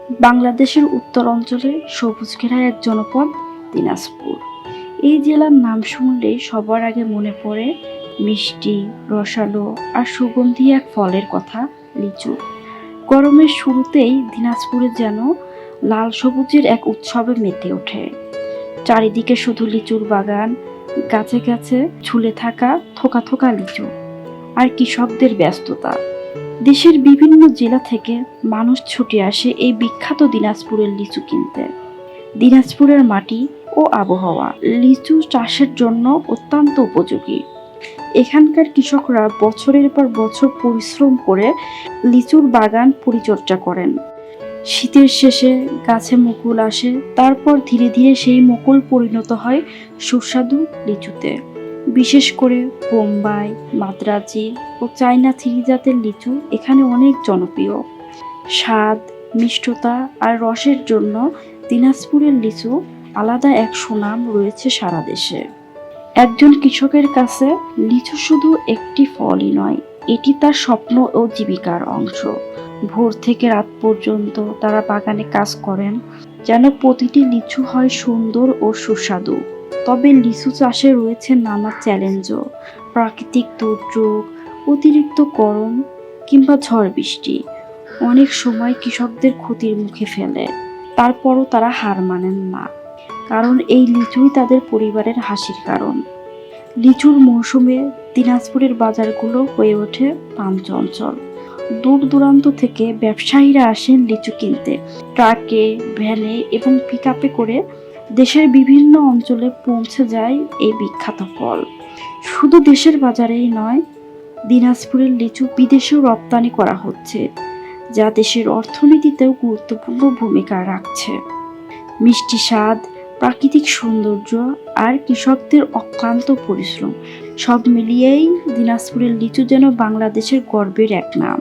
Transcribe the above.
বাংলাদেশের উত্তর অঞ্চলে সবুজ ঘেরা এক জনপদ দিনাজপুর। এই জেলার নাম শুনলেই সবার আগে মনে পড়ে মিষ্টি, রসালো আর সুগন্ধি এক ফলের কথা, লিচু। গরমের শুরুতেই দিনাজপুরে যেন লাল সবুজের এক উৎসবে মেতে ওঠে। চারিদিকে শুধু লিচুর বাগান, গাছে গাছে ঝুলে থাকা থোকা থোকা লিচু, আর কৃষকদের ব্যস্ততা। দেশের বিভিন্ন জেলা থেকে মানুষ ছুটে আসে এই বিখ্যাত দিনাজপুরের লিচু কিনতে। দিনাজপুরের মাটি ও আবহাওয়া লিচু চাষের জন্য অত্যন্ত উপযোগী। এখানকার কৃষকরা বছরের পর বছর পরিশ্রম করে লিচুর বাগান পরিচর্যা করেন। শীতের শেষে গাছে মুকুল আসে, তারপর ধীরে ধীরে সেই মুকুল পরিণত হয় সুস্বাদু লিচুতে। বিশেষ করে বোম্বাই, মাদ্রাজি ও চায়না থ্রি জাতের লিচু এখানে অনেক জনপ্রিয়। স্বাদ, মিষ্টতা আর রসের জন্য দিনাজপুরের লিচু আলাদা এক সুনাম রয়েছে সারা দেশে। একজন কৃষকের কাছে লিচু শুধু একটি ফলই নয়, এটি তার স্বপ্ন ও জীবিকার অংশ। ভোর থেকে রাত পর্যন্ত তারা বাগানে কাজ করেন যেন প্রতিটি লিচু হয় সুন্দর ও সুস্বাদু। তবে লিচু চাষে রয়েছে নানা চ্যালেঞ্জও। প্রাকৃতিক দুর্যোগ, অতিরিক্ত গরম কিংবা ঝড় বৃষ্টি অনেক সময় কৃষকদের ক্ষতির মুখে ফেলে। তারপরও তারা হার মানেন না, কারণ এই লিচুই তাদের পরিবারের হাসির কারণ। লিচুর মৌসুমে দিনাজপুরের বাজারগুলো হয়ে ওঠে প্রাণচঞ্চল। দূর দূরান্ত থেকে ব্যবসায়ীরা আসেন লিচু কিনতে। ট্রাকে, ভ্যানে এবং পিকআপে করে দেশের বিভিন্ন অঞ্চলে পৌঁছে যায় এই বিখ্যাত ফল। শুধু দেশের বাজারেই নয়, দিনাজপুরের লিচু বিদেশেও রপ্তানি করা হচ্ছে, যা দেশের অর্থনীতিতেও গুরুত্বপূর্ণ ভূমিকা রাখছে। মিষ্টি স্বাদ, প্রাকৃতিক সৌন্দর্য আর কৃষকদের অক্লান্ত পরিশ্রম সব মিলিয়েই দিনাজপুরের লিচু যেন বাংলাদেশের গর্বের এক নাম।